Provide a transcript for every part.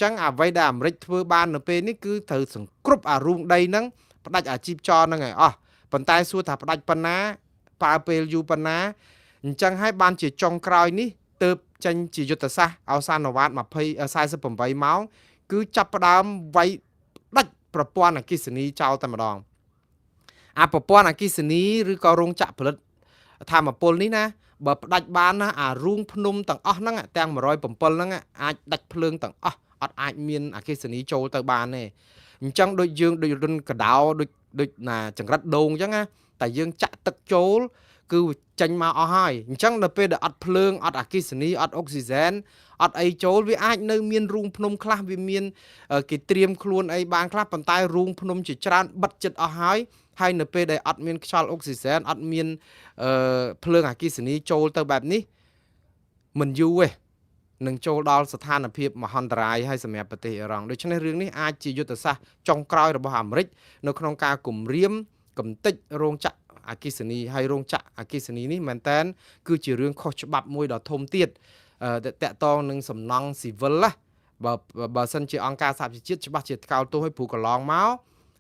ចឹងអ្វីដែលអាមេរិកធ្វើបាននៅពេលនេះគឺត្រូវសង្គ្រប់អារូងដីហ្នឹងផ្ដាច់អាជីពចរហ្នឹងឲ្យអស់ប៉ុន្តែសួរថាផ្ដាច់ប៉ុណ្ណាប្រើពេលយូរប៉ុណ្ណាអញ្ចឹងហើយបានជាចុងក្រោយនេះទើបចេញជាយុទ្ធសាស្ត្រអសានវ៉ាត48ម៉ោងគឺចាប់ផ្ដើមវាយដាច់ប្រព័ន្ធអគ្គិសនីចោលតែម្ដងអាប្រព័ន្ធអគ្គិសនីឬក៏រោងចក្រផលិតថាមពលនេះណាបើផ្ដាច់បានណាអារូងភ្នំទាំងអស់ហ្នឹងទាំង107ហ្នឹងអាចដាច់ភ្លើងទាំងអស់អត់អាចមានអគ្គិសនីចូលទៅបានទេអញ្ចឹងដូចយើងដូចរុនកដោដូចណាចង្រិតដូងអញ្ចឹងណាតែយើងចាក់ទឹកចូលគឺចេញមកអស់ហើយអញ្ចឹងនៅពេលដែលអត់ភ្លើងអត់អគ្គិសនីអត់អុកស៊ីហ្សែនអត់អីចូលវាអាចនៅមានរូងភ្នំខ្លះវាមានគេត្រៀមខ្លួនអីបានខ្លះប៉ុន្តែរូងភ្នំជាច្រើនបិទចិត្តអស់ហើយនៅពេលដែលអត់មានខ្យល់អុកស៊ីហ្សែនអត់មានភ្លើងអគ្គិសនីចូលទៅបែបនេះមិនយូរទេនឹងចូលដល់ស្ថានភាពមហន្តរាយហើយសម្រាប់ប្រទេសអ៊ីរ៉ង់ដូច្នេះរឿងនេះអាចជាយុទ្ធសាស្ត្រចុងក្រោយរបស់អាមេរិកនៅក្នុងការគំរាមកំទេចរោងចក្រអគ្គិសនីហើយរោងចក្រអគ្គិសនីនេះមែនតើគឺជារឿងខុសច្បាប់មួយដ៏ធំទៀតតកតងនឹងសំណង់ស៊ីវិលណាបើសិនជាអង្គការសហប្រជាជាតិច្បាស់ជាថ្កោលទោសឲ្យព្រោះកន្លងមក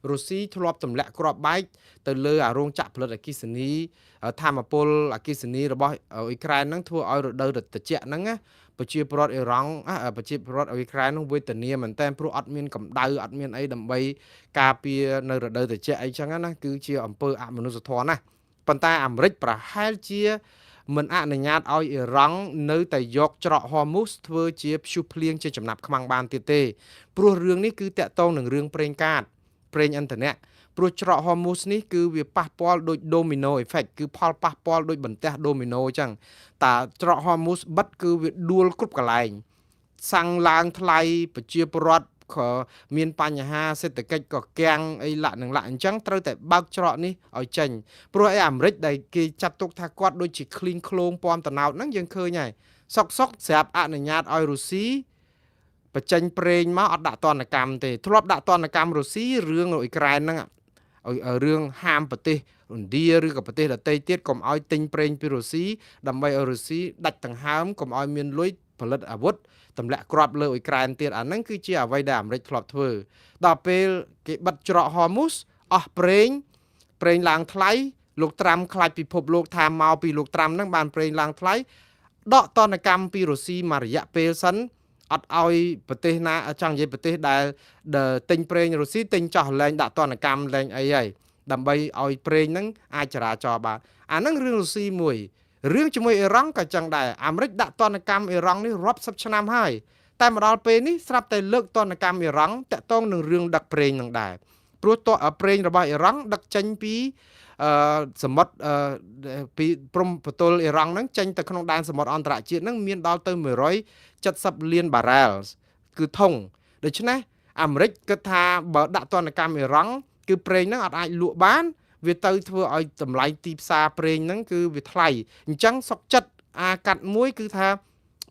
រុស្ស៊ីធ្លាប់ទម្លាក់គ្រាប់បែកទៅលើអារោងចក្រផលិតអគ្គិសនីធម្មពលអគ្គិសនីរបស់អ៊ុយក្រែនហ្នឹងធ្វើឲ្យរដូវត្រជាក់ហ្នឹងណាប្រជាពលរដ្ឋអ៊ីរ៉ង់ប្រជាពលរដ្ឋអ៊ុយក្រែននោះវេទនាមែនតើព្រោះអត់មានកម្ដៅអត់មានអីដើម្បីការពារនៅរដូវត្រជាក់អីចឹងណាគឺជាអំពើអមនុស្សធម៌ណាប៉ុន្តែអាមេរិកប្រហែលជាមិនអនុញ្ញាតឲ្យអ៊ីរ៉ង់នៅតែយកច្រកហ័រមូសធ្វើជាព្យុះភ្លៀងជាចំណាប់ខ្មាំងបានទៀតទេព្រោះរឿងនេះគឺតាក់ទងនឹងរឿងប្រេងកាតប្រេងឥន្ធនៈព្រោះច្រកហ័រមូសនេះគឺវាប៉ះពាល់ដូច domino effect គឺផលប៉ះពាល់ដូចបន្ទះ domino អញ្ចឹងតាច្រកហ័រមូសបិទគឺវាដួលគ្រប់កន្លែងសាំងឡើងថ្លៃប្រជាពលរដ្ឋក៏មានបញ្ហាសេដ្ឋកិច្ចក៏គាំងអីលាក់នឹងលាក់អញ្ចឹងត្រូវតែបើកច្រកនេះឲ្យចេញព្រោះឯអាមេរិកដែលគេចាត់ទុកថាគាត់ដូចជាឃ្លីងឃ្លោងពំតណោតហ្នឹងយើងឃើញហើយសុកស្រាប់អនុញ្ញាតឲ្យរុស្ស៊ីបញ្ចេញប្រេងមកអត់ដាក់ទណ្ឌកម្មទេធ្លាប់ដាក់ទណ្ឌកម្មរុស្ស៊ីរឿងអ៊ុយក្រែនហ្នឹងរឿងហាមប្រទេសឥណ្ឌាឬក៏ប្រទេសដទៃទៀតកុំឲ្យទិញប្រេងពីរុស្ស៊ីដើម្បីឲ្យរុស្ស៊ីដាច់ដង្ហើមកុំឲ្យមានលុយផលិតអាវុធទម្លាក់គ្រាប់លើអ៊ុយក្រែនទៀតអាហ្នឹងគឺជាអ្វីដែលអាមេរិកធ្លាប់ធ្វើដល់ពេលគេបិទច្រកហ័រមូសអស់ប្រេងឡើងថ្លៃលោកត្រាំខ្លាចពិភពលោកថាមកពីលោកត្រាំហ្នឹងបានប្រេងឡើងថ្លៃដកទណ្ឌកម្មពីរុស្ស៊ីមួយរយៈពេលសិនអត់ឲ្យប្រទេសណាចង់និយាយប្រទេសដែលទិញប្រេងរុស្ស៊ីទិញចោះលែងដាក់ទណ្ឌកម្មលែងអីហើយដើម្បីឲ្យប្រេងហ្នឹងអាចចរាចរបានអាហ្នឹងរឿងរុស្ស៊ីមួយរឿងជាមួយអ៊ីរ៉ង់ក៏ចឹងដែរអាមេរិកដាក់ទណ្ឌកម្មអ៊ីរ៉ង់នេះរាប់សិបឆ្នាំហើយតែមកដល់ពេលនេះស្រាប់តែលើកទណ្ឌកម្មអ៊ីរ៉ង់តាក់ទងនឹងរឿងដឹកប្រេងនឹងដែរព្រោះប្រេងរបស់អ៊ីរ៉ង់ដឹកចេញពីសមុទ្រពីព្រំប្រទល់អ៊ីរ៉ង់ហ្នឹងចេញទៅក្នុងដែនសមុទ្រអន្តរជាតិហ្នឹងមានដល់ទៅ170លានបារ៉ែលគឺធុងដូច្នេះអាមេរិកគិតថាបើដាក់ទណ្ឌកម្មអ៊ីរ៉ង់គឺប្រេងហ្នឹងអត់អាចលក់បានវាទៅធ្វើឲ្យតម្លៃទីផ្សារប្រេងហ្នឹងគឺវាថ្លៃអញ្ចឹងសុកចិត្តអាកាត់មួយគឺថា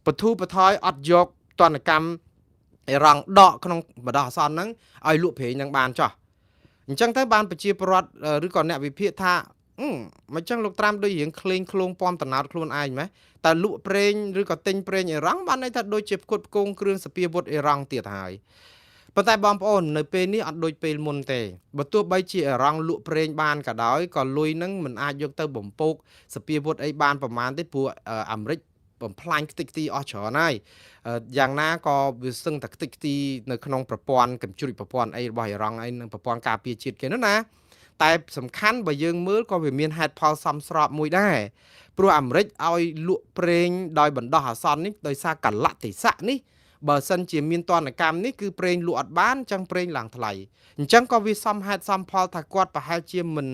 បធូរបន្ថយអត់យកទណ្ឌកម្មអ៊ីរ៉ង់ដកក្នុងបដោះអាសន្នហ្នឹងឲ្យលក់ប្រេងហ្នឹងបានចោះអញ្ចឹងទៅបានប្រជាពលរដ្ឋឬក៏អ្នកវិភាគថាមិនចឹងលោកត្រាំដូចរៀងក្លែងឃ្លោងពំតណោតខ្លួនឯងម៉េះតែលក់ប្រេងឬក៏ទិញប្រេងអ៊ីរ៉ង់បានន័យថាដូចជាផ្គត់ផ្គង់គ្រឿងសព្វាវុធអ៊ីរ៉ង់ទៀតហើយប៉ុន្តែបងប្អូននៅពេលនេះអត់ដូចពេលមុនទេបើទោះបីជាអ៊ីរ៉ង់លក់ប្រេងបានក៏ដោយក៏លុយហ្នឹងមិនអាចយកទៅបំពោកសព្វាវុធអីបានប្រមាណទេព្រោះអាមេរិកបំផ្លាញខ្ទេចខ្ទីអស់ច្រើនហើយយ៉ាងណាក៏វាសឹងតែខ្ទេចខ្ទីនៅក្នុងប្រព័ន្ធកំជ្រួចប្រព័ន្ធអីរបស់អ៊ីរ៉ង់អីនឹងប្រព័ន្ធការពារជាតិគេនោះណាតែសំខាន់បើយើងមើលក៏វាមានហេតុផលសមស្របមួយដែរព្រោះអាមេរិកឲ្យលក់ប្រេងដោយបណ្ដោះអាសន្ននេះដោយសារកលៈទេសៈនេះបើសិនជាមានទណ្ឌកម្មនេះគឺប្រេងលក់អត់បានអញ្ចឹងប្រេងឡើងថ្លៃអញ្ចឹងក៏វាសមហេតុសមផលថាគាត់ប្រហែលជាមិន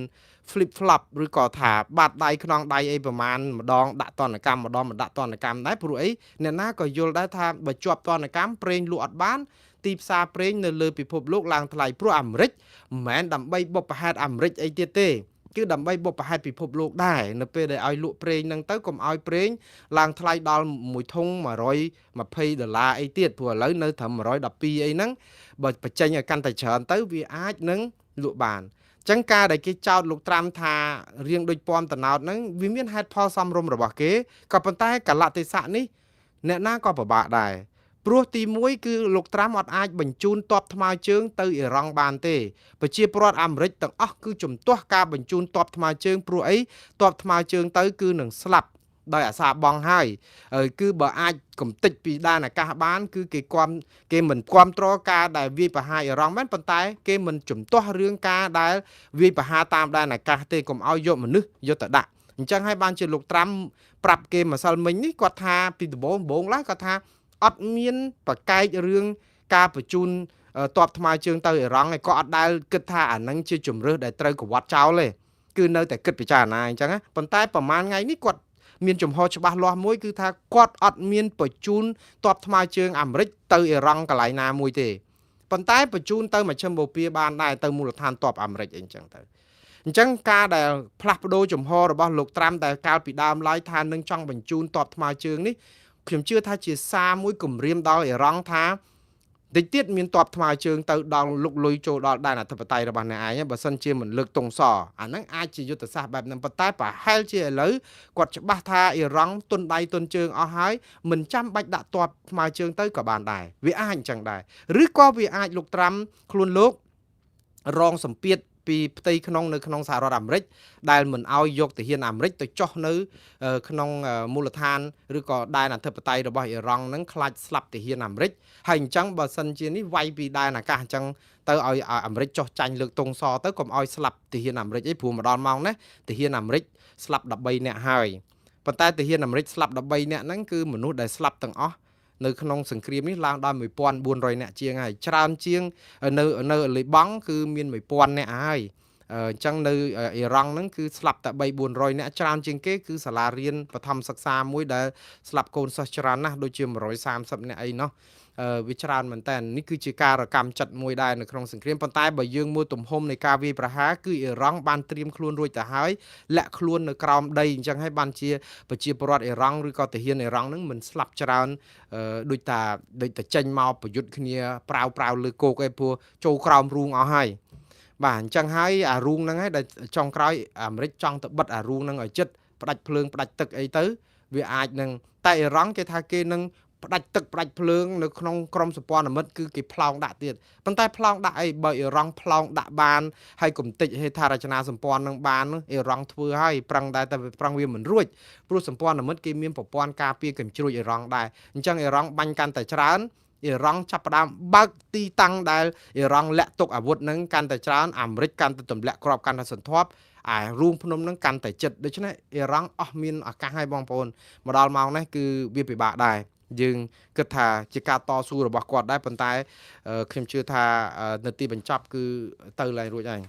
flip flop ឬក៏ថាបាត់ដៃខ្នងដៃអីប្រមាណម្ដងដាក់ទណ្ឌកម្មម្ដងមិនដាក់ទណ្ឌកម្មដែរព្រោះអីអ្នកណាក៏យល់ដែរថាបើជាប់ទណ្ឌកម្មប្រេងលក់អត់បានទីផ្សារប្រេងនៅលើពិភពលោកឡើងថ្លៃព្រោះអាមេរិកមិនមែនដើម្បីបុព្វហេតុអាមេរិកអីទៀតទេគឺដើម្បីបុព្វហេតុពិភពលោកដែរនៅពេលដែលឲ្យលក់ប្រេងហ្នឹងទៅកុំឲ្យប្រេងឡើងថ្លៃដល់មួយធុង$120អីទៀតព្រោះឥឡូវនៅត្រឹម112អីហ្នឹងបើបញ្ចេញឲ្យកាន់តែច្រើនទៅវាអាចនឹងលក់បានចឹងការដែលគេចោទលោកត្រាំថារៀងដូចពំតណោតហ្នឹងវាមានហេតុផលសមរម្យរបស់គេក៏ប៉ុន្តែកលៈទេសៈនេះអ្នកណាក៏ពិបាកដែរ ព្រោះទីមួយគឺលោកត្រាំអត់អាចបញ្ជូនទ័ពថ្មើរជើងទៅអ៊ីរ៉ង់បានទេប្រជាពលរដ្ឋអាមេរិកទាំងអស់គឺជំទាស់ការបញ្ជូនទ័ពថ្មើរជើងព្រោះអីទ័ពថ្មើរជើងទៅគឺនឹងស្លាប់ដោយអាសាបងហើយគឺបើអាចកំទេចពីដែនអាកាសបានគឺគេមិនគ្រប់គ្រងការដែលវាយប្រហារអ៊ីរ៉ង់មែនប៉ុន្តែគេមិនជំទាស់រឿងការដែលវាយប្រហារតាមដែនអាកាសទេកុំឲ្យយកមនុស្សយកទៅដាក់អញ្ចឹងហើយបានជាលោកត្រាំប្រាប់គេម្សិលមិញនេះគាត់ថាពីដំបូងឡើយគាត់ថាអត់មានប្រកែករឿងការបញ្ជូនទ័ពថ្មើរជើងទៅអ៊ីរ៉ង់ឯក៏អត់ដែលគិតថាអានឹងជាជំរឿសដែលត្រូវកវត្តចោលទេគឺនៅតែគិតពិចារណាអញ្ចឹងប៉ុន្តែប្រហែលថ្ងៃនេះគាត់មានចំហច្បាស់លាស់មួយគឺថាគាត់អត់មានបញ្ជូនទ័ពថ្មើរជើងអាមេរិកទៅអ៊ីរ៉ង់កន្លែងណាមួយទេប៉ុន្តែបញ្ជូនទៅមជ្ឈិមបូព៌ាបានដែរទៅមូលដ្ឋានទ័ពអាមេរិកអីចឹងទៅអញ្ចឹងការដែលផ្លាស់ប្ដូរចំហរបស់លោកត្រាំដែលកាលពីដើមឡើយថានឹងចង់បញ្ជូនទ័ពថ្មើរជើងនេះខ្ញុំជឿថាជាសារមួយគម្រាមដល់អ៊ីរ៉ង់ថាតិចទៀតមានទ័ពថ្មើរជើងទៅដល់លុកលុយចូលដល់ដែនអធិបតេយ្យរបស់អ្នកឯងបើសិនជាមិនលើកទង់សអាហ្នឹងអាចជាយុទ្ធសាស្ត្របែបហ្នឹងប៉ុន្តែប្រហែលជាឥឡូវគាត់ច្បាស់ថាអ៊ីរ៉ង់ទុនដៃទុនជើងអស់ហើយមិនចាំបាច់ដាក់ទ័ពថ្មើរជើងទៅក៏បានដែរវាអាចអញ្ចឹងដែរឬក៏វាអាចលោកត្រាំខ្លួនលោករងសម្ពាធពីផ្ទៃក្នុងនៅក្នុងសហរដ្ឋអាមេរិកដែលមិនអោយយកទាហានអាមេរិកទៅចោះនៅក្នុងមូលដ្ឋានឬក៏ដែនអធិបតេយ្យរបស់អ៊ីរ៉ង់ហ្នឹងខ្លាចស្លាប់ទាហានអាមេរិកហើយអញ្ចឹងបើសិនជានេះវាយពីដែនអាកាសអញ្ចឹងទៅឲ្យអាមេរិកចោះចាញ់លើកទង់សទៅកុំឲ្យស្លាប់ទាហានអាមេរិកអីព្រោះម្ដងមកណាទាហានអាមេរិកស្លាប់13នាក់ហើយប៉ុន្តែទាហានអាមេរិកស្លាប់13នាក់ហ្នឹងគឺមនុស្សដែលស្លាប់ទាំងអស់នៅក្នុងសង្គ្រាមនេះឡើងដល់1400នាក់ជាងហើយច្រើនជាងនៅលីបង់គឺមាន1000នាក់ហើយអញ្ចឹងនៅអ៊ីរ៉ង់ហ្នឹងគឺស្លាប់តែ300-400នាក់ច្រើនជាងគេគឺសាលារៀនបឋមសិក្សាមួយដែលស្លាប់កូនសិស្សច្រើនណាស់ដូចជា130នាក់អីណោះវាច្រើនមែនតើនេះគឺជាការរកម្មចិត្តមួយដែរនៅក្នុងសង្គ្រាមប៉ុន្តែបើយើងមើលទំហំនៃការវាយប្រហារគឺអ៊ីរ៉ង់បានត្រៀមខ្លួនរួចទៅហើយលាក់ខ្លួននៅក្រោមដីអញ្ចឹងហើយបានជាប្រជាពលរដ្ឋអ៊ីរ៉ង់ឬក៏ទាហានអ៊ីរ៉ង់ហ្នឹងមិនស្លាប់ច្រើនដូចតែចេញមកប្រយុទ្ធគ្នាប្រាវលើគោកឯព្រោះចូលក្រោមរូងអស់ហើយបាទអញ្ចឹងហើយអារូងហ្នឹងហើយដែលចុងក្រោយអាមេរិកចង់ទៅបិទអារូងហ្នឹងឲ្យចិត្តផ្ដាច់ភ្លើងផ្ដាច់ទឹកអីទៅវាអាចនឹងតែអ៊ីរ៉ង់គេថាគេនឹងផ្ដាច់ទឹកផ្ដាច់ភ្លើងនៅក្នុងក្រមសម្ព័ន្ធមិត្តគឺគេប្លង់ដាក់ទៀតប៉ុន្តែប្លង់ដាក់អីបើអ៊ីរ៉ង់ប្លង់ដាក់បានហើយគំតិចហេដ្ឋារចនាសម្ព័ន្ធនឹងបានអ៊ីរ៉ង់ធ្វើហើយប្រឹងតែប្រឹងវាមិនរួចព្រោះសម្ព័ន្ធមិត្តគេមានប្រព័ន្ធការពារកញ្ជ្រួចអ៊ីរ៉ង់ដែរអញ្ចឹងអ៊ីរ៉ង់បាញ់កាន់តែច្រើនអ៊ីរ៉ង់ចាប់ផ្ដើមបើកទីតាំងដែលអ៊ីរ៉ង់លាក់ទុកអាវុធនឹងកាន់តែច្រើនអាមេរិកកាន់តែទម្លាក់គ្រាប់កាន់តែសន្ធាប់រូងភ្នំនឹងកាន់តែជិតដូច្នេះអ៊ីរ៉ង់អស់មានឱកាសឲ្យបងប្អូនមកដល់ម៉ោងនេះគឺវាពិបាកដែរយើងគិតថាជាការតស៊ូរបស់គាត់ដែរប៉ុន្តែខ្ញុំជឿថានៅទីបញ្ចប់គឺទៅឡើងរួចហើយ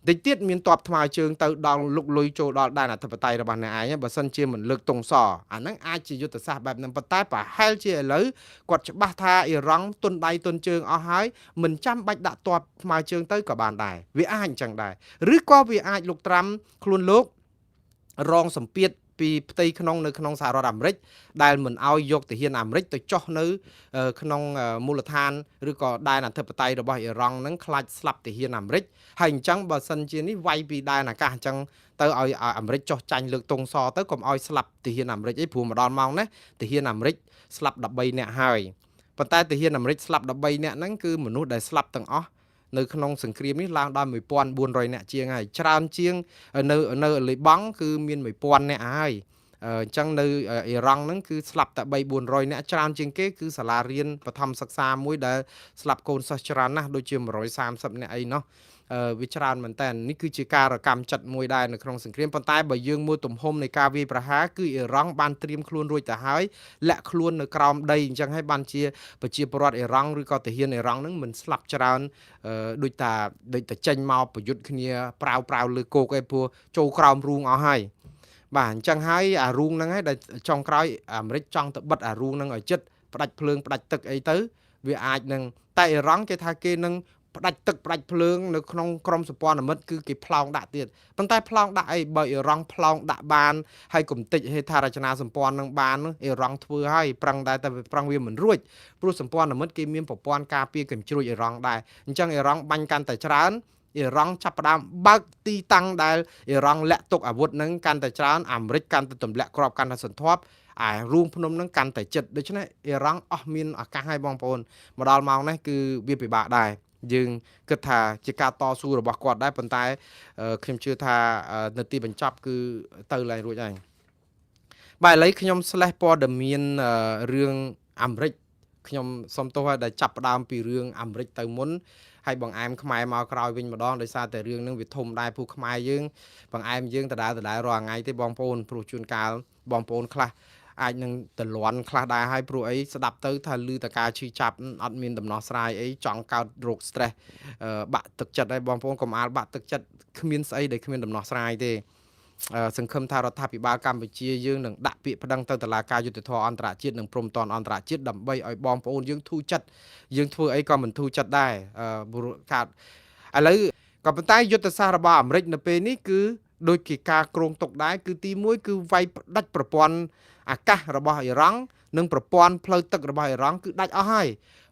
តិចទៀតមានទ័ពថ្មើរជើងទៅដល់លុកលុយចូលដល់ដែនអធិបតេយ្យរបស់អ្នកឯងបើសិនជាមិនលើកទង់សអាហ្នឹងអាចជាយុទ្ធសាស្ត្របែបហ្នឹងប៉ុន្តែប្រហែលជាឥឡូវគាត់ច្បាស់ថាអ៊ីរ៉ង់ទុនដៃទុនជើងអស់ហើយមិនចាំបាច់ដាក់ទ័ពថ្មើរជើងទៅក៏បានដែរវាអាចអញ្ចឹងដែរឬក៏វាអាចលោកត្រាំខ្លួនលោករងសម្ពាធពីផ្ទៃក្នុងនៅក្នុងសហរដ្ឋអាមេរិកដែលមិនអោយយកទាហានអាមេរិកទៅចោះនៅក្នុងមូលដ្ឋានឬក៏ដែនអធិបតេយ្យរបស់អ៊ីរ៉ង់ហ្នឹងខ្លាចស្លាប់ទាហានអាមេរិកហើយអញ្ចឹងបើសិនជានេះវាយពីដែនអាកាសអញ្ចឹងទៅឲ្យអាមេរិកចោះចាញ់លើកទង់សទៅកុំឲ្យស្លាប់ទាហានអាមេរិកអីព្រោះម្ដងមកណាទាហានអាមេរិកស្លាប់13នាក់ហើយប៉ុន្តែទាហានអាមេរិកស្លាប់13នាក់ហ្នឹងគឺមនុស្សដែលស្លាប់ទាំងអស់នៅក្នុងសង្គ្រាមនេះឡើងដល់1400នាក់ជាងហើយច្រើនជាងនៅលីបង់គឺមាន1000នាក់ហើយអញ្ចឹងនៅអ៊ីរ៉ង់ហ្នឹងគឺស្លាប់តែ300-400នាក់ច្រើនជាងគេគឺសាលារៀនបឋមសិក្សាមួយដែលស្លាប់កូនសិស្សច្រើនណាស់ដូចជា130នាក់អីណោះវាច្រើនមែនតើនេះគឺជាការរកម្មចិត្តមួយដែរនៅក្នុងសង្គ្រាមប៉ុន្តែបើយើងមើលទំហំនៃការវាយប្រហារគឺអ៊ីរ៉ង់បានត្រៀមខ្លួនរួចទៅហើយលាក់ខ្លួននៅក្រោមដីអញ្ចឹងហើយបានជាប្រជាពលរដ្ឋអ៊ីរ៉ង់ឬក៏ទាហានអ៊ីរ៉ង់ហ្នឹងមិនស្លាប់ច្រើនដូចតែចេញមកប្រយុទ្ធគ្នាប្រាវលើគោកឯព្រោះចូលក្រោមរូងអស់ហើយបាទអញ្ចឹងហើយអារូងហ្នឹងហើយដែលចុងក្រោយអាមេរិកចង់ទៅបិទអារូងហ្នឹងឲ្យចិត្តផ្ដាច់ភ្លើងផ្ដាច់ទឹកអីទៅវាអាចនឹងតែអ៊ីរ៉ង់គេថាគេនឹងផ្ដាច់ទឹកផ្ដាច់ភ្លើងនៅក្នុងក្រមសម្ព័ន្ធមិត្តគឺគេប្លង់ដាក់ទៀតប៉ុន្តែប្លង់ដាក់អីបើអ៊ីរ៉ង់ប្លង់ដាក់បានហើយគំតិចហេដ្ឋារចនាសម្ព័ន្ធនឹងបានអ៊ីរ៉ង់ធ្វើហើយប្រឹងតែប្រឹងវាមិនរួចព្រោះសម្ព័ន្ធមិត្តគេមានប្រព័ន្ធការពារកញ្ជ្រួចអ៊ីរ៉ង់ដែរអញ្ចឹងអ៊ីរ៉ង់បាញ់កាន់តែច្រើនអ៊ីរ៉ង់ចាប់ផ្ដើមបើកទីតាំងដែលអ៊ីរ៉ង់លាក់ទុកអាវុធនឹងកាន់តែច្រើនអាមេរិកកាន់តែទម្លាក់គ្រាប់កាន់តែសន្ធាប់ រួមភ្នំនឹងកាន់តែចិត្តដូច្នេះអ៊ីរ៉ង់អស់មានឱកាសឲ្យបងប្អូនមកដល់ម៉ោងនេះគឺវាពិបាកដែរយើងគិតថាជាការតស៊ូរបស់គាត់ដែរប៉ុន្តែខ្ញុំជឿថានៅទីបញ្ចប់គឺទៅឡើងរួចហើយបាទឥឡូវខ្ញុំព័ត៌មានរឿងអាមេរិកខ្ញុំសុំទោសឲ្យដែលចាប់ផ្ដើមពីរឿងអាមេរិកទៅមុនហើយបងអែមខ្មែរមកក្រោយវិញម្ដងដោយសារតែរឿងនឹងវាធំដែរពូខ្មែរយើងបងអែមយើងដដែលរាល់ថ្ងៃទេបងប្អូនព្រោះជួនកាលបងប្អូនខ្លះអាចនឹងតលន់ខ្លះដែរហើយព្រោះអីស្ដាប់ទៅថាឮតការឈឺចាប់អត់មានដំណោះស្រាយអីចង់កើតរោគ stress បាក់ទឹកចិត្តហើយបងប្អូនកុំអាលបាក់ទឹកចិត្តគ្មានស្អីដែលគ្មានដំណោះស្រាយទេសង្ឃឹមថារដ្ឋាភិបាលកម្ពុជាយើងនឹងដាក់ពាក្យប្តឹងទៅតុលាការយុត្តិធម៌អន្តរជាតិនិងព្រំដែនអន្តរជាតិដើម្បីឲ្យបងប្អូនយើងធូរចិត្តយើងធ្វើអីក៏មិនធូរចិត្តដែរកើតឥឡូវក៏ប៉ុន្តែយុទ្ធសាស្ត្ររបស់អាមេរិកនៅពេលនេះគឺដូចជាការគ្រោងទុកដែរគឺទី1គឺវាយផ្ដាច់ប្រព័ន្ធអាកាសរបស់អ៊ីរ៉ង់និងប្រព័ន្ធផ្លូវទឹករបស់អ៊ីរ៉ង់គឺដាច់អស់ហើយ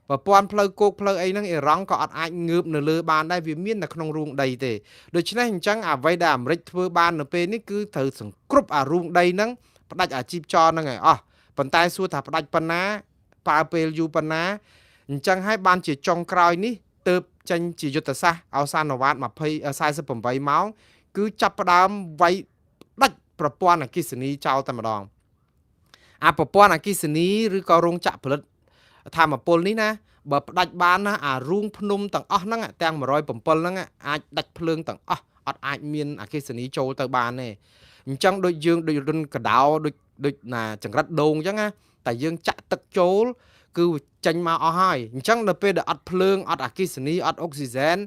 ប្រព័ន្ធផ្លូវគោកផ្លូវអីហ្នឹងអ៊ីរ៉ង់ក៏អត់អាចងើបនៅលើបានដែរវាមាននៅក្នុងរូងដីទេដូច្នេះអញ្ចឹងអ្វីដែលអាមេរិកធ្វើបាននៅពេលនេះគឺត្រូវសង្គ្រប់អារូងដីហ្នឹងផ្ដាច់អាជីពចរហ្នឹងឲ្យអស់ប៉ុន្តែសួរថាផ្ដាច់ប៉ុណ្ណាប្រើពេលយូរប៉ុណ្ណាអញ្ចឹងហើយបានជាចុងក្រោយនេះទើបចេញជាយុទ្ធសាស្ត្រអសានវ៉ាត48ម៉ោងគឺចាប់ផ្ដើមវាយដាច់ប្រព័ន្ធអគ្គិសនីចោលតែម្ដងប្រព័ន្ធអគ្គិសនីឬក៏រោងចក្រផលិតថាមពលនេះណាបើផ្ដាច់បានណាអារូងភ្នំទាំងអស់ហ្នឹងទាំង107ហ្នឹងអាចដាច់ភ្លើងទាំងអស់អត់អាចមានអគ្គិសនីចូលទៅបានទេអញ្ចឹងដូចយើងដូចរុនកដោដូចណាចង្រិតដូងអញ្ចឹងណាតែយើងចាក់ទឹកចូលគឺចេញមកអស់ហើយអញ្ចឹងនៅពេលដែលអត់ភ្លើងអត់អគ្គិសនីអត់អុកស៊ីហ្សែន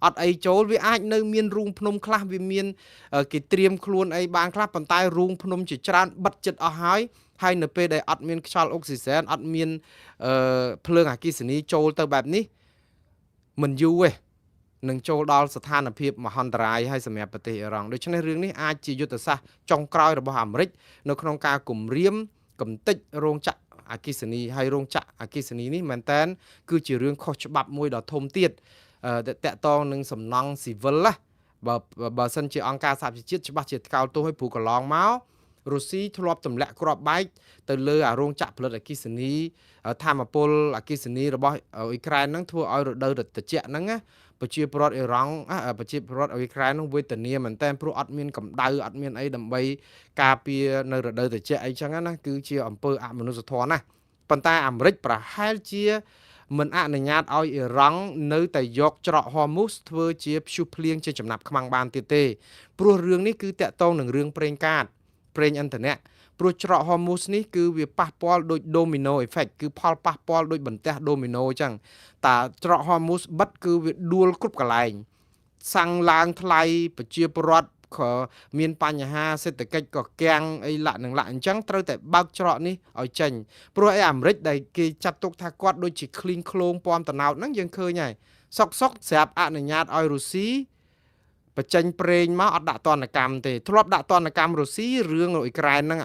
អត់អីចូលវាអាចនៅមានរូងភ្នំខ្លះវាមានគេត្រៀមខ្លួនអីបានខ្លះប៉ុន្តែរូងភ្នំជាច្រើនបិទចិត្តអស់ហើយនៅពេលដែលអត់មានខ្យល់អុកស៊ីហ្សែនអត់មានភ្លើងអគ្គិសនីចូលទៅបែបនេះមិនយូរទេនឹងចូលដល់ស្ថានភាពមហន្តរាយហើយសម្រាប់ប្រទេសអ៊ីរ៉ង់ដូច្នេះរឿងនេះអាចជាយុទ្ធសាស្ត្រចុងក្រោយរបស់អាមេរិកនៅក្នុងការគំរាមកំទេចរោងចក្រអគ្គិសនីហើយរោងចក្រអគ្គិសនីនេះមែនតើគឺជារឿងខុសច្បាប់មួយដ៏ធំទៀតតកតងនឹងសំណង់ស៊ីវិលណាបើសិនជាអង្គការសហប្រជាជាតិច្បាស់ជាថ្កោលទោសឲ្យព្រោះកន្លងមករុស្ស៊ីធ្លាប់ទម្លាក់គ្រាប់បែកទៅលើអារោងចក្រផលិតអគ្គិសនីធម្មពលអគ្គិសនីរបស់អ៊ុយក្រែនហ្នឹងធ្វើឲ្យរដូវត្រជាក់ហ្នឹងណាប្រជាពលរដ្ឋអ៊ីរ៉ង់ប្រជាពលរដ្ឋអ៊ុយក្រែនហ្នឹងវេទនាមែនតើព្រោះអត់មានកម្ដៅអត់មានអីដើម្បីការពារនៅរដូវត្រជាក់អីចឹងណាគឺជាអំពើអមនុស្សធម៌ណាប៉ុន្តែអាមេរិកប្រហែលជាមិនអនុញ្ញាតឲ្យអ៊ីរ៉ង់នៅតែយកច្រកហ័រមូសធ្វើជាព្យុះភ្លៀងជាចំណាប់ខ្មាំងបានទៀតទេព្រោះរឿងនេះគឺតាក់ទងនឹងរឿងប្រេងកាតប្រេងឥន្ធនៈព្រោះច្រកហ័រមូសនេះគឺវាប៉ះពាល់ដូច domino effect គឺផលប៉ះពាល់ដូចបន្ទះ domino អញ្ចឹងតាច្រកហ័រមូសបិទគឺវាដួលគ្រប់កន្លែងសាំងឡើងថ្លៃប្រជាពលរដ្ឋក៏មានបញ្ហាសេដ្ឋកិច្ចក៏គាំងអីលាក់អញ្ចឹងត្រូវតែបើកច្រកនេះឲ្យចេញព្រោះឯអាមេរិកដែលគេចាត់ទុកថាគាត់ដូចជាឃ្លីងឃ្លោងពំតណោតហ្នឹងយើងឃើញហើយសុកស្រាប់អនុញ្ញាតឲ្យរុស្ស៊ីបញ្ចេញប្រេងមកអត់ដាក់ទណ្ឌកម្មទេធ្លាប់ដាក់ទណ្ឌកម្មរុស្ស៊ីរឿងអ៊ុយក្រែនហ្នឹង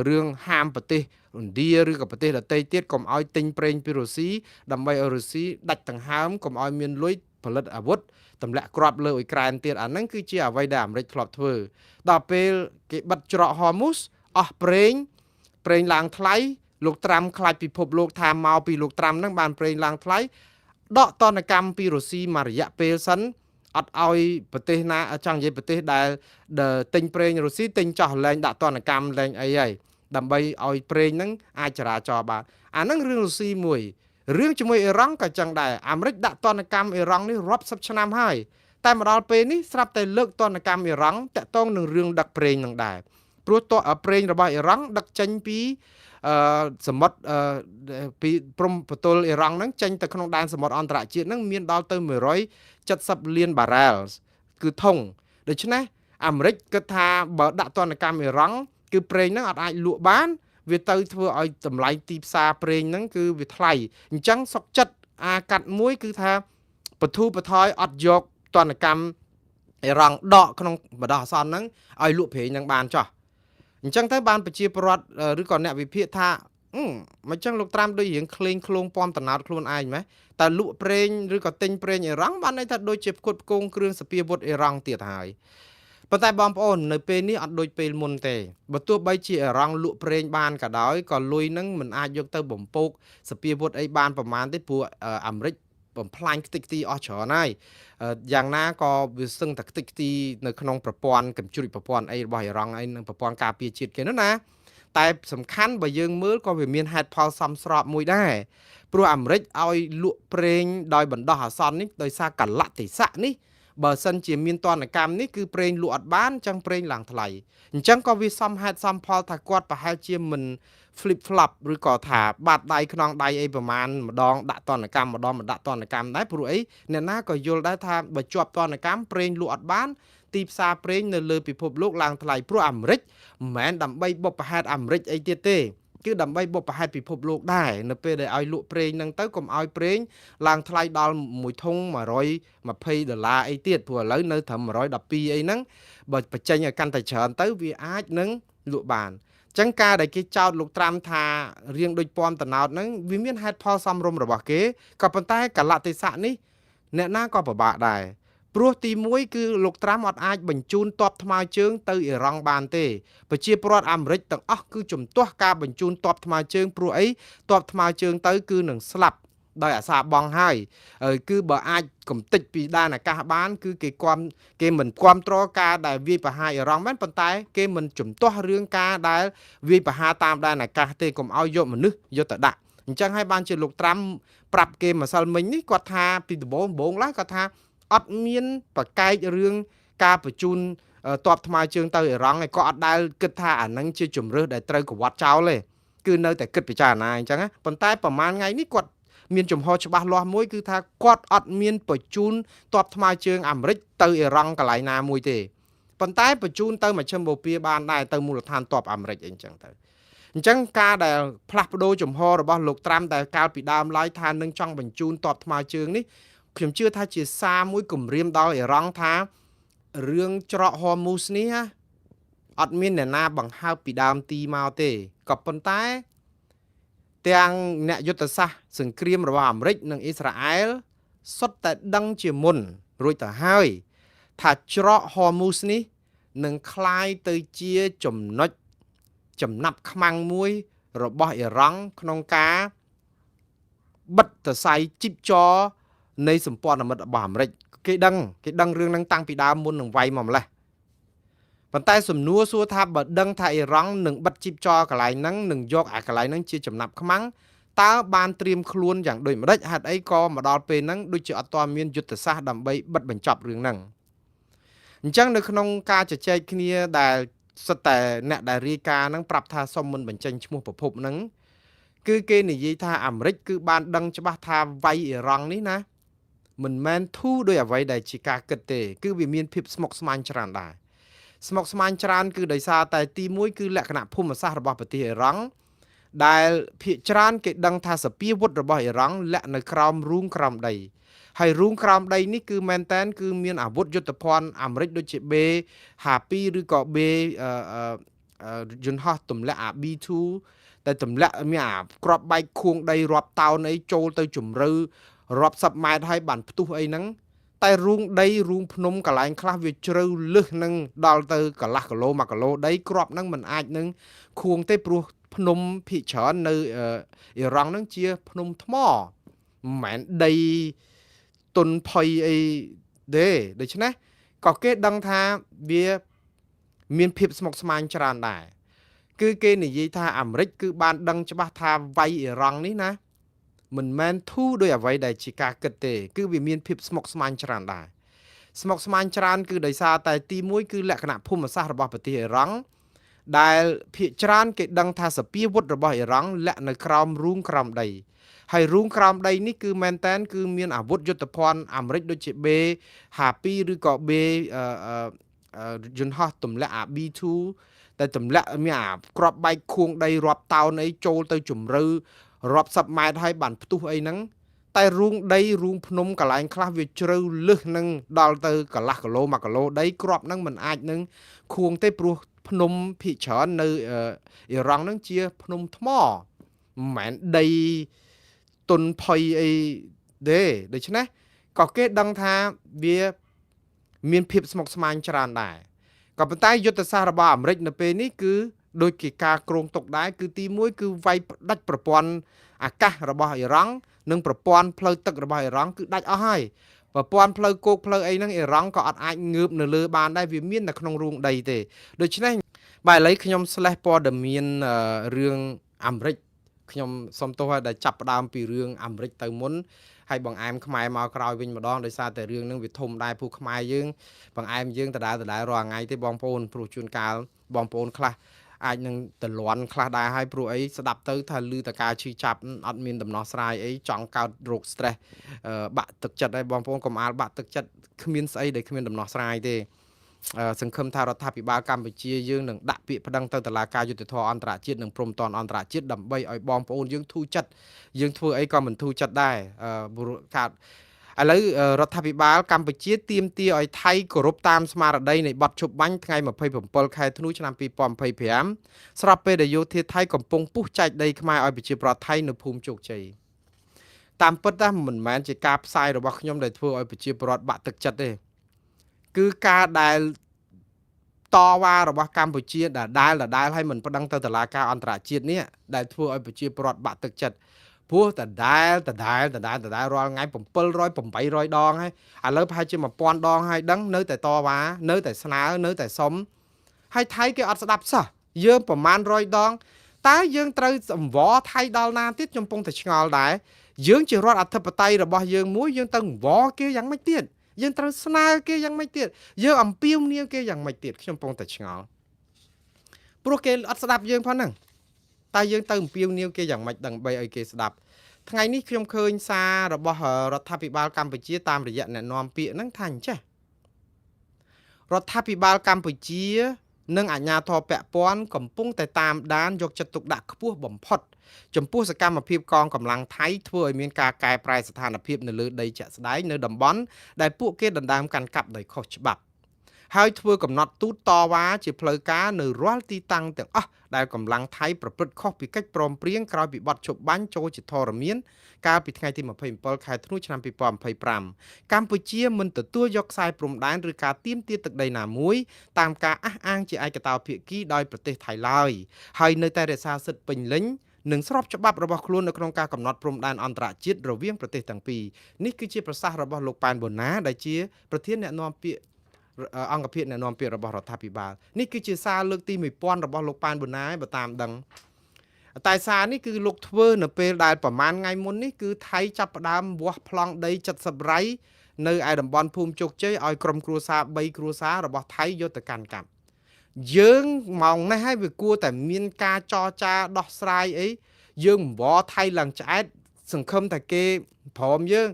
រឿងហាមប្រទេសឥណ្ឌាឬក៏ប្រទេសដទៃទៀតកុំឲ្យទិញប្រេងពីរុស្ស៊ីដើម្បីឲ្យរុស្ស៊ីដាច់ដង្ហើមកុំឲ្យមានលុយផលិតអាវុធទម្លាក់គ្រាប់លើអ៊ុយក្រែនទៀតអាហ្នឹងគឺជាអ្វីដែលអាមេរិកធ្លាប់ធ្វើដល់ពេលគេបិទច្រកហ័រមូសអស់ប្រេងឡើងថ្លៃលោកត្រាំខ្លាចពិភពលោកថាមកពីលោកត្រាំហ្នឹងបានប្រេងឡើងថ្លៃដកទណ្ឌកម្មពីរុស្ស៊ីមួយរយៈពេលសិនអត់ឲ្យប្រទេសណាចង់និយាយប្រទេសដែលទិញប្រេងរុស្ស៊ីទិញចោះលែងដាក់ទណ្ឌកម្មលែងអីហើយដើម្បីឲ្យប្រេងហ្នឹងអាចចរាចរបានអាហ្នឹងរឿងរុស្ស៊ីមួយរឿងជាមួយអ៊ីរ៉ង់ក៏ចឹងដែរអាមេរិកដាក់ទណ្ឌកម្មអ៊ីរ៉ង់នេះរាប់សិបឆ្នាំហើយតែមកដល់ពេលនេះស្រាប់តែលើកទណ្ឌកម្មអ៊ីរ៉ង់តាក់ទងនឹងរឿងដឹកប្រេងនឹងដែរព្រោះប្រេងរបស់អ៊ីរ៉ង់ដឹកចេញពីសមុទ្រពីព្រំប្រទល់អ៊ីរ៉ង់ហ្នឹងចេញទៅក្នុងដែនសមុទ្រអន្តរជាតិហ្នឹងមានដល់ទៅ170លានបារ៉ែលគឺធុងដូច្នេះអាមេរិកគិតថាបើដាក់ទណ្ឌកម្មអ៊ីរ៉ង់គឺប្រេងហ្នឹងអត់អាចលក់បានវាទៅធ្វើឲ្យតម្លៃទីផ្សារប្រេងហ្នឹងគឺវាថ្លៃអញ្ចឹងសុកចិត្តកាត់មួយគឺថាបធូរបន្ថយអត់យកទណ្ឌកម្មអ៊ីរ៉ង់ដកក្នុងបដោះអាសន្នហ្នឹងឲ្យលក់ប្រេងហ្នឹងបានចោះអញ្ចឹងទៅបានប្រជាពលរដ្ឋឬក៏អ្នកវិភាគថាមិនចឹងលោកត្រាំដូចរៀងក្លែងឃ្លោងពំតណោតខ្លួនឯងម៉េះតែលក់ប្រេងឬក៏ទិញប្រេងអ៊ីរ៉ង់បានន័យថាដូចជាផ្គត់ផ្គង់គ្រឿងសព្វាវុធអ៊ីរ៉ង់ទៀតហើយ ប៉ុន្តែបងប្អូននៅពេលនេះអត់ដូចពេលមុនទេបើទោះបីជាអារម្មណ៍លក់ប្រេងបានក៏ដោយក៏លុយហ្នឹងមិនអាចយកទៅបំពោកសពាវុធអីបានប្រមាណទេព្រោះអាមេរិកបំផ្លាញខ្ទេចខ្ទីអស់ច្រើនហើយយ៉ាងណាក៏វាសឹងតែខ្ទេចខ្ទីនៅក្នុងប្រព័ន្ធកម្ជ្រួចប្រព័ន្ធអីរបស់អ៊ីរ៉ង់អីនិងប្រព័ន្ធការពារជាតិគេនោះណាតែសំខាន់បើយើងមើលក៏វាមានហេតុផលសមស្របមួយដែរព្រោះអាមេរិកឲ្យលក់ប្រេងដោយបណ្ដោះអាសន្ននេះដោយសារកលៈទេសៈនេះបើសិនជាមានទណ្ឌកម្មនេះគឺប្រេងលក់អត់បានអញ្ចឹងប្រេងឡើងថ្លៃអញ្ចឹងក៏វាសមហេតុសមផលថាគាត់ប្រហែលជាមិន flip flop ឬក៏ថាបាត់ដៃខ្នងដៃអីប្រមាណម្ដងដាក់ទណ្ឌកម្មម្ដងមិនដាក់ទណ្ឌកម្មដែរព្រោះអីអ្នកណាក៏យល់ដែរថាបើជាប់ទណ្ឌកម្មប្រេងលក់អត់បានទីផ្សារប្រេងនៅលើពិភពលោកឡើងថ្លៃព្រោះអាមេរិកមិនមែនដើម្បីបុព្វហេតុអាមេរិកអីទៀតទេគឺដើម្បីបុព្វហេតុពិភពលោកដែរនៅពេលដែលឲ្យលក់ប្រេងហ្នឹងទៅកុំឲ្យប្រេងឡើងថ្លៃដល់មួយធុង$120អីទៀតព្រោះឥឡូវនៅត្រឹម112អីហ្នឹងបើបញ្ចេញឲ្យកាន់តែច្រើនទៅវាអាចនឹងលក់បានចឹងការដែលគេចោទលោកត្រាំថារៀងដូចពំតណោតហ្នឹងវាមានហេតុផលសមរម្យរបស់គេក៏ប៉ុន្តែកលៈទេសៈនេះអ្នកណាក៏ពិបាកដែរព្រោះទី1គឺលោកត្រាំអត់អាចបញ្ជូនទ័ពថ្មើរជើងទៅអ៊ីរ៉ង់បានទេប្រជាពលរដ្ឋអាមេរិកទាំងអស់គឺជំទាស់ការបញ្ជូនទ័ពថ្មើរជើងព្រោះអីទ័ពថ្មើរជើងទៅគឺនឹងស្លាប់ដោយអាសាបងហើយគឺបើអាចកំទេចពីដែនអាកាសបានគឺគេមិនគ្រប់គ្រងការដែលវាយប្រហារអ៊ីរ៉ង់មែនប៉ុន្តែគេមិនជំទាស់រឿងការដែលវាយប្រហារតាមដែនអាកាសទេកុំឲ្យយកមនុស្សយកទៅដាក់អញ្ចឹងហើយបានជាលោកត្រាំប្រាប់គេម្សិលមិញនេះគាត់ថាពីដំបូងឡើងគាត់ថាអត់មានប្រកែករឿងការបញ្ជូនទ័ពថ្មើរជើងទៅអ៊ីរ៉ង់ឯក៏អត់ដែលគិតថាអានឹងជាជំរើសដែលត្រូវកវត្តចោលទេគឺនៅតែគិតពិចារណាអញ្ចឹងណាប៉ុន្តែប្រហែលថ្ងៃនេះគាត់មានចំហច្បាស់លាស់មួយគឺថាគាត់អត់មានបញ្ជូនទ័ពថ្មើរជើងអាមេរិកទៅអ៊ីរ៉ង់កន្លែងណាមួយទេប៉ុន្តែបញ្ជូនទៅមជ្ឈិមបូព៌ាបានដែរទៅមូលដ្ឋានទ័ពអាមេរិកអីអញ្ចឹងទៅអញ្ចឹងការដែលផ្លាស់ប្ដូរចំហរបស់លោកត្រាំដែលកាលពីដើមឡើយថានឹងចង់បញ្ជូនទ័ពថ្មើរជើងនេះខ្ញុំជឿថាជាសារមួយគំរាមដល់អ៊ីរ៉ង់ថារឿងច្រកហ័រមូសនេះអត់មានអ្នកណាបង្ហើបពីដើមទីមកទេក៏ប៉ុន្តែទាំងអ្នកយុទ្ធសាស្ត្រសង្គ្រាមរបស់អាមេរិកនិងអ៊ីស្រាអែលសុទ្ធតែដឹងជាមុនរួចទៅហើយថាច្រកហ័រមូសនេះនឹងคล้ายទៅជាចំណុចចំណាប់ខ្មាំងមួយរបស់អ៊ីរ៉ង់ក្នុងការបិទសរសៃជីបចរនៃសម្ព័ន្ធមិត្តរបស់អាមេរិកគេដឹងរឿងហ្នឹងតាំងពីដើមមុននឹងវាយមកម្លេះប៉ុន្តែសំណួរសួរថាបើដឹងថាអ៊ីរ៉ង់នឹងបិទជីបចរកន្លែងហ្នឹងនឹងយកអាកន្លែងហ្នឹងជាចំណាប់ខ្មាំងតើបានត្រៀមខ្លួនយ៉ាងដូចម្ដេចហេតុអីក៏មកដល់ពេលហ្នឹងដូចជាអត់ទាន់មានយុទ្ធសាស្ត្រដើម្បីបិទបញ្ចប់រឿងហ្នឹងអញ្ចឹងនៅក្នុងការជជែកគ្នាដែលសិតតែអ្នកដែលរាយការណ៍ហ្នឹងប្រាប់ថាសុំមិនបញ្ចេញឈ្មោះប្រភពហ្នឹងគឺគេនិយាយថាអាមេរិកគឺបានដឹងច្បាស់ថាវាយអ៊ីរ៉ង់នេះណាមិនមែនធូរដោយអ្វីដែលជាការគិតទេគឺវាមានភាពស្មុគស្មាញច្រើនដែរស្មុគស្មាញច្រើនគឺដោយសារតែទី1គឺលក្ខណៈភូមិសាស្ត្ររបស់ប្រទេសអ៊ីរ៉ង់ដែលភាគច្រើនគេដឹងថាសពាវុធរបស់អ៊ីរ៉ង់លាក់នៅក្រោមរូងក្រោមដីហើយរូងក្រោមដីនេះគឺមែនតែនគឺមានអាវុធយុទ្ធភ័ណ្ឌអាមេរិកដូចជា B52 ឬក៏ B យន្តហោះទម្លាក់អា B2 តែទម្លាក់មានអាក្របបែកខួងដីរាប់តោនអីចូលទៅជំរឿរាប់សិបម៉ែត្រហើយបានផ្ទុះអីហ្នឹងតែរូងដីរូងភ្នំកន្លែងខ្លះវាជ្រៅលឹះនឹងដល់ទៅកន្លះគីឡូ1គីឡូដីគ្រាប់ហ្នឹងមិនអាចនឹងខួងទេព្រោះភ្នំភាគច្រើននៅអ៊ីរ៉ង់ហ្នឹងជាភ្នំថ្មមិនមែនដីទុនផុយអីទេដូច្នេះក៏គេដឹងថាវាមានភាពស្មុគស្មាញច្រើនដែរគឺគេនិយាយថាអាមេរិកគឺបានដឹងច្បាស់ថាវាយអ៊ីរ៉ង់នេះណាមិនមែនធូរដោយអ្វីដែលជាការគិតទេគឺវាមានភាពស្មុគស្មាញច្រើនដែរស្មុគស្មាញច្រើនគឺដោយសារតែទី1គឺលក្ខណៈភូមិសាស្ត្ររបស់ប្រទេសអ៊ីរ៉ង់ដែលភាគច្រើនគេដឹងថាសពាវុធរបស់អ៊ីរ៉ង់លាក់នៅក្រោមរូងក្រោមដីហើយរូងក្រោមដីនេះគឺមែនតែនគឺមានអាវុធយុទ្ធភ័ណ្ឌអាមេរិកដូចជា B52 ឬក៏ B យន្តហោះទម្លាក់អា B2 តែទម្លាក់មានអាក្របបែកខួងដីរាប់តោនអីចូលទៅជំរឿរាប់សិបម៉ែត្រហើយបានផ្ទុះអីហ្នឹងតែរូងដីរូងភ្នំកន្លែងខ្លះវាជ្រៅលឹះនឹងដល់ទៅកន្លះគីឡូ1គីឡូដីគ្រាប់ហ្នឹងមិនអាចនឹងខួងទេព្រោះភ្នំភាគច្រើននៅអ៊ីរ៉ង់ហ្នឹងជាភ្នំថ្មមិនមែនដីទុនផុយអីទេដូច្នេះក៏គេដឹងថាវាមានភាពស្មុគស្មាញច្រើនដែរ ក៏ប៉ុន្តែយុទ្ធសាស្ត្ររបស់អាមេរិកនៅពេលនេះគឺដូចជាការគ្រោងទុកដែរគឺទី1គឺវាយដាច់ប្រព័ន្ធអាកាសរបស់អ៊ីរ៉ង់និងប្រព័ន្ធផ្លូវទឹករបស់អ៊ីរ៉ង់គឺដាច់អស់ហើយប្រព័ន្ធផ្លូវគោកផ្លូវអីហ្នឹងអ៊ីរ៉ង់ក៏អត់អាចងើបនៅលើបានដែរវាមានតែក្នុងរូងដីទេដូច្នេះបាទឥឡូវខ្ញុំ slash ព័ត៌មានរឿងអាមេរិកខ្ញុំសុំទោសឲ្យដែលចាប់ផ្ដើមពីរឿងអាមេរិកទៅមុនហើយបងអែមខ្មែរមកក្រោយវិញម្ដងដោយសារតែរឿងហ្នឹងវាធំដែរពូខ្មែរយើងបងអែមយើងដដែលរាល់ថ្ងៃទេបងប្អូនព្រោះជួនកាលបងប្អូនខ្លះអាចនឹងតលន់ខ្លះដែរហើយព្រោះអីស្ដាប់ទៅថាឮតការឈឺចាប់អត់មានដំណោះស្រាយអីចង់កើតរោគ stress បាក់ទឹកចិត្តហើយបងប្អូនកុំអាលបាក់ទឹកចិត្តគ្មានស្អីដែលគ្មានដំណោះស្រាយទេសង្ឃឹមថារដ្ឋាភិបាលកម្ពុជាយើងនឹងដាក់ពាក្យប្តឹងទៅតុលាការយុត្តិធម៌អន្តរជាតិនិងព្រំប្រទានអន្តរជាតិដើម្បីឲ្យបងប្អូនយើងធូរចិត្តយើងធ្វើអីក៏មិនធូរចិត្តដែរខាតឥឡូវរដ្ឋាភិបាលកម្ពុជាទាមទារឲ្យថៃគោរពតាមស្មារតីនៃបទឈប់បាញ់ថ្ងៃ27ខែធ្នូឆ្នាំ2025ស្របពេលដែលយោធាថៃកំពុងពុះចែកដីខ្មែរឲ្យប្រជាប្រដ្ឋថៃនៅភូមិជោគជ័យតាមពិតណាមិនមែនជាការផ្សាយរបស់ខ្ញុំដែលធ្វើឲ្យប្រជាពលរដ្ឋបាក់ទឹកចិត្តទេគឺការដែលតវ៉ារបស់កម្ពុជាដែលឲ្យមិនប្តឹងទៅតុលាការអន្តរជាតិនេះដែលធ្វើឲ្យប្រជាពលរដ្ឋបាក់ទឹកចិត្តព្រោះដដែលរាល់ថ្ងៃ700 800ដងហើយឥឡូវប្រហែលជា1000ដងហើយដឹងនៅតែតវ៉ានៅតែស្នើនៅតែសុំហើយថៃគេអត់ស្ដាប់សោះយើងប្រមាណ100ដងតើយើងត្រូវអង្វរថៃដល់ណាទៀតខ្ញុំកំពុងតែឆ្ងល់ដែរយើងជារដ្ឋអធិបតេយ្យរបស់យើងមួយយើងទៅអង្វរគេយ៉ាងម៉េចទៀតយើងត្រូវស្នើគេយ៉ាងម៉េចទៀតយើងអំពាវនាវគេយ៉ាងម៉េចទៀតខ្ញុំកំពុងតែឆ្ងល់ព្រោះគេអត់ស្ដាប់យើងផងហ្នឹងតែយើងទៅអំពាវនាវគេយ៉ាងម៉េចដើម្បីឲ្យគេស្ដាប់ថ្ងៃនេះខ្ញុំឃើញសាររបស់រដ្ឋាភិបាលកម្ពុជាតាមរយៈអ្នកនាំពាក្យហ្នឹងថាអញ្ចេះរដ្ឋាភិបាលកម្ពុជានិងអាជ្ញាធរពាក់ព័ន្ធកំពុងតែតាមដានយកចិត្តទុកដាក់ខ្ពស់បំផុតចំពោះសកម្មភាពកងកម្លាំងថៃធ្វើឲ្យមានការកែប្រែស្ថានភាពនៅលើដីជាក់ស្ដែងនៅតំបន់ដែលពួកគេដណ្ដើមកាន់កាប់ដោយខុសច្បាប់ហើយធ្វើកំណត់ទូតតវ៉ាជាផ្លូវការនៅរាល់ទីតាំងទាំងអស់ដែលកម្លាំងថៃប្រព្រឹត្តខុសពីកិច្ចព្រមព្រៀងក្រោយពីបទឈប់បាញ់ចូលជាធរមានកាលពីថ្ងៃទី27ខែធ្នូឆ្នាំ2025កម្ពុជាមិនទទួលយកខ្សែព្រំដែនឬការទាមទារទឹកដីណាមួយតាមការអះអាងជាឯកតោភាគីដោយប្រទេសថៃឡើយហើយនៅតែរក្សាសិទ្ធិពេញលេញនិងស្របច្បាប់របស់ខ្លួននៅក្នុងការកំណត់ព្រំដែនអន្តរជាតិរវាងប្រទេសទាំងពីរនេះគឺជាប្រសាសន៍របស់លោកប៉ែនបូណាដែលជាប្រធានអ្នកនាំពាក្យអង្គភាពអ្នកនាំពាក្យរបស់រដ្ឋាភិបាលនេះគឺជាសារលើកទី1000របស់លោកប៉ែនបូណាបើតាមដឹងតែសារនេះគឺលោកធ្វើនៅពេលដែលប្រមាណថ្ងៃមុននេះគឺថៃចាប់ផ្ដើមវាស់ប្លង់ដី70រៃនៅឯតំបន់ភូមិជោគជ័យឲ្យក្រុមគ្រួសារ3គ្រួសាររបស់ថៃយកទៅកាន់កាប់យើងម៉ោងនេះហើយវាគួរតែមានការចរចាដោះស្រាយអីយើងអង្វរថៃឡើងឆ្អែតសង្ឃឹមតែគេព្រមយើង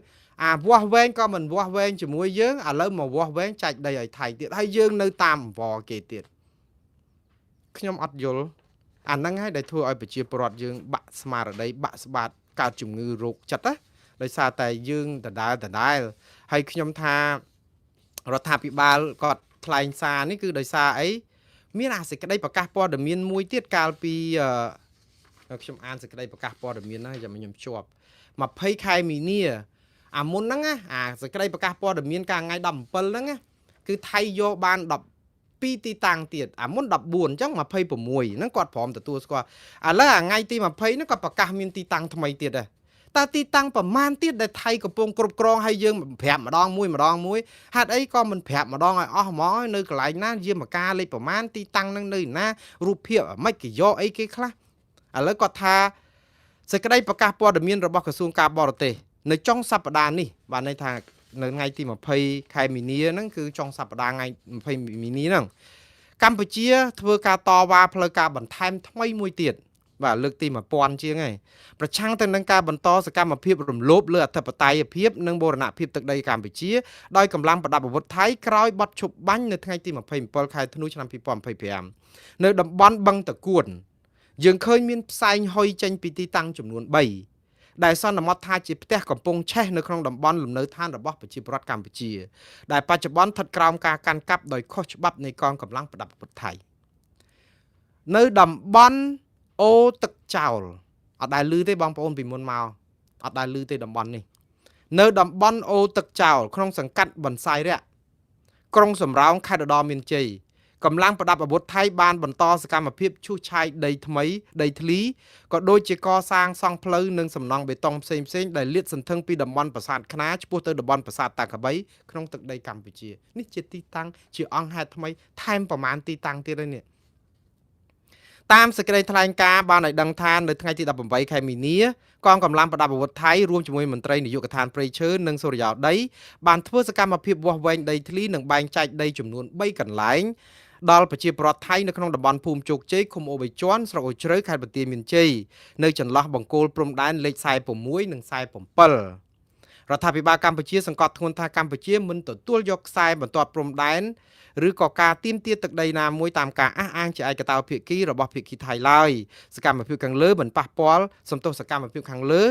អាវាស់វែងក៏មិនវាស់វែងជាមួយយើងឥឡូវមកវាស់វែងចែកដីឲ្យថៃទៀតហើយយើងនៅតាមអង្វរគេទៀតខ្ញុំអត់យល់អាហ្នឹងហើយដែលធ្វើឲ្យប្រជាពលរដ្ឋយើងបាក់ស្មារតីបាក់ស្បាតកើតជំងឺរោគចិត្តណាដោយសារតែយើងដដែលហើយខ្ញុំថារដ្ឋាភិបាលគាត់ថ្លែងសារនេះគឺដោយសារអីមានសេចក្តីប្រកាសព័ត៌មានមួយទៀតកាលពីខ្ញុំអានសេចក្តីប្រកាសព័ត៌មានហ្នឹងចាំខ្ញុំជាប់20ខែមីនាអាមុនហ្នឹងអាសេចក្តីប្រកាសព័ត៌មានកាលថ្ងៃ17ហ្នឹងគឺថៃយកបាន12ទីតាំងទៀតអាមុន14អញ្ចឹង26ហ្នឹងគាត់ព្រមទទួលស្គាល់ឥឡូវអាថ្ងៃទី20ហ្នឹងគាត់ប្រកាសមានទីតាំងថ្មីទៀតដែរតើទីតាំងប្រមាណទៀតដែលថៃកំពុងគ្រប់គ្រងឲ្យយើងប្រាប់ម្ដងមួយហេតុអីក៏មិនប្រាប់ម្ដងឲ្យអស់ហ្មងនៅកន្លែងណាយាមការលេខប្រមាណទីតាំងហ្នឹងនៅណារូបភាពមិនគេយកអីគេខ្លះឥឡូវគាត់ថាសេចក្តីប្រកាសព័ត៌មានរបស់ក្រសួងការបរទេសនៅចុងសប្តាហ៍នេះបានន័យថានៅថ្ងៃទី20ខែមីនាហ្នឹងគឺចុងសប្តាហ៍ថ្ងៃ20មីនាហ្នឹងកម្ពុជាធ្វើការតវ៉ាផ្លូវការបន្ថែមថ្មីមួយទៀតបាទលើកទី1000ជាងហើយប្រឆាំងទៅនឹងការបន្តសកម្មភាពរំលោភលើអធិបតេយ្យភាពនិងបូរណភាពទឹកដីកម្ពុជាដោយកម្លាំងប្រដាប់អាវុធថៃក្រោយបទឈប់បាញ់នៅថ្ងៃទី27ខែធ្នូឆ្នាំ2025នៅតំបន់បឹងតគួនយើងឃើញមានផ្សែងហុយចេញពីទីតាំងចំនួន3ដែលសន្មតថាជាផ្ទះកំពុងឆេះនៅក្នុងតំបន់លំនៅឋានរបស់ប្រជាពលរដ្ឋកម្ពុជាដែលបច្ចុប្បន្នស្ថិតក្រោមការកាន់កាប់ដោយខុសច្បាប់នៃកងកម្លាំងប្រដាប់អាវុធថៃនៅតំបន់អូទឹកចោលអត់ដែលឮទេបងប្អូនពីមុនមកអត់ដែលឮទេតំបន់នេះនៅតំបន់អូទឹកចោលក្នុងសង្កាត់បន្សាយរៈក្រុងសំរោងខេត្តឧត្តរមានជ័យ កម្លាំងប្រដាប់អាវុធថៃបានបន្តសកម្មភាពឈូសឆាយដីថ្មីដីធ្លីក៏ដូចជាកសាងសង់ផ្លូវនិងសំណង់បេតុងផ្សេងៗដែលលាតសន្ធឹងពីតំបន់ប្រាសាទខ្នាឆ្ពោះទៅតំបន់ប្រាសាទតាកបីក្នុងទឹកដីកម្ពុជានេះជាទីតាំងជាអង្គហេតុថ្មីថែមប្រមាណទីតាំងទៀតហើយនេះតាមសេចក្តីថ្លែងការណ៍បានឲ្យដឹងថានៅថ្ងៃទី18ខែមីនាកងកម្លាំងប្រដាប់អាវុធថៃរួមជាមួយមន្ត្រីនាយកដ្ឋានព្រៃឈើនិងសុរិយោដីបានធ្វើសកម្មភាពវាស់វែងដីធ្លីនិងបែងចែកដីចំនួន3កន្លែងដល់ប្រជាពលរដ្ឋថៃនៅក្នុងតំបន់ភូមិជោគជ័យឃុំអូបៃជាន់ស្រុកអូជ្រៅខេត្តបន្ទាយមានជ័យនៅចន្លោះបង្គោលព្រំដែនលេខ46និង47រដ្ឋាភិបាលកម្ពុជាសង្កត់ធ្ងន់ថាកម្ពុជាមិនទទួលយកខ្សែបន្ទាត់ព្រំដែនឬក៏ការទាមទារទឹកដីណាមួយតាមការអះអាងជាឯកតោភាគីរបស់ភាគីថៃឡើយសកម្មភាពខាងលើមិនប៉ះពាល់សំទោសសកម្មភាពខាងលើ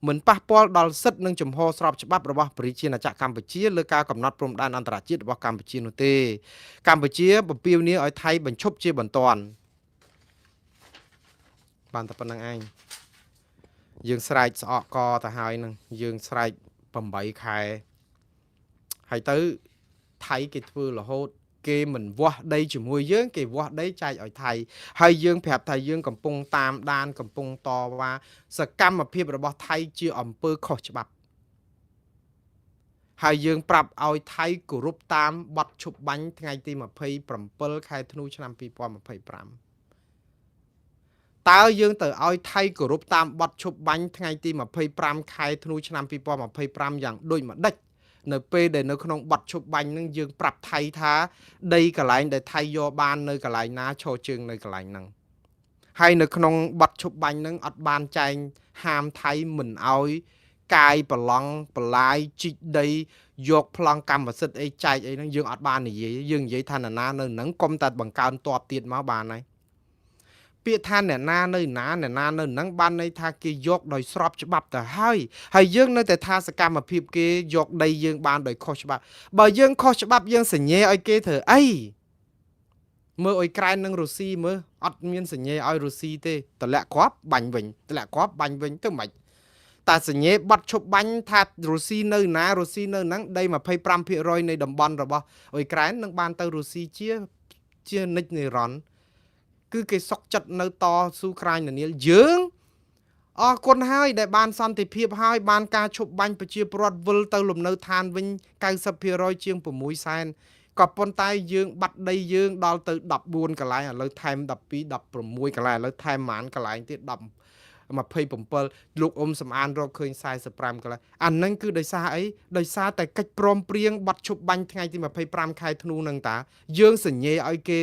មិនប៉ះពាល់ដល់សិទ្ធិនិងជំហរស្របច្បាប់របស់ប្រជាណាចក្រកម្ពុជាលើការកំណត់ព្រំដែនអន្តរជាតិរបស់កម្ពុជានោះទេកម្ពុជាបំពាវនាវឲ្យថៃបញ្ឈប់ជាបន្ទាន់បានតែប៉ុណ្្នឹងឯងយើងស្រែកស្អកកទៅហើយនឹងយើងស្រែក8ខែហើយទៅថៃគេធ្វើរហូតគេមិនវាស់ដីជាមួយយើងគេវាស់ដីចែកឲ្យថៃហើយយើងប្រាប់ថាយើងកំពុងតាមដានកំពុងតវ៉ាសកម្មភាពរបស់ថៃជាអំពើខុសច្បាប់ហើយយើងប្រាប់ឲ្យថៃគោរពតាមបទឈប់បាញ់ថ្ងៃទី27ខែធ្នូឆ្នាំ2025តើយើងទៅឲ្យថៃគោរពតាមបទឈប់បាញ់ថ្ងៃទី25ខែធ្នូឆ្នាំ2025យ៉ាងដូចម្ដេចនៅពេលដែលនៅក្នុងបទឈប់បាញ់នឹងយើងប្រាប់ថៃថាដីកន្លែងដែលថៃយកបាននៅកន្លែងណាឈរជើងនៅកន្លែងហ្នឹងហើយនៅក្នុងបទឈប់បាញ់នឹងអត់បានចែងហាមថៃមិនឲ្យកាយប្រឡងបលាយជីកដីយកប្លង់កម្មសិទ្ធិអីចែកអីហ្នឹងយើងអត់បាននិយាយយើងនិយាយថាណានៅហ្នឹងកុំតែបង្កើនតបទៀតមកបានហើយពាក្យថាអ្នកណានៅហ្នឹងបានន័យថាគេយកដោយស្របច្បាប់ទៅហើយយើងនៅតែថាសកម្មភាពគេយកដីយើងបានដោយខុសច្បាប់បើយើងខុសច្បាប់យើងសញ្ញេឲ្យគេធ្វើអីមើលអ៊ុយក្រែននិងរុស្ស៊ីមើលអត់មានសញ្ញេឲ្យរុស្ស៊ីទេតម្លាក់គ្រាប់បាញ់វិញតម្លាក់គ្រាប់បាញ់វិញទៅមិនតែសញ្ញេបាត់ឈប់បាញ់ថារុស្ស៊ីនៅណារុស្ស៊ីនៅហ្នឹងដី 25% នៃតំបន់របស់អ៊ុយក្រែននឹងបានទៅរុស្ស៊ីជានិច្ចនិរន្តរ៍គឺគេសុកចិត្តនៅតស៊ូក្រាញនានាយើងអរគុណហើយដែលបានសន្តិភាពហើយបានការឈប់បាញ់ប្រជាពលរដ្ឋវិលទៅលំនៅឋានវិញ 90% ជាង 6 សែនក៏ប៉ុន្តែយើងបាត់ដីយើងដល់ទៅ14កន្លែងឥឡូវថែម12 16កន្លែងឥឡូវថែមប៉ុន្មានកន្លែងទៀត27លោកអ៊ុំសំអានរកឃើញ45កន្លែងអាហ្នឹងគឺដោយសារអីដោយសារតែកិច្ចព្រមព្រៀងបាត់ឈប់បាញ់ថ្ងៃទី25ខែធ្នូហ្នឹងតាយើងសញ្ញេឲ្យគេ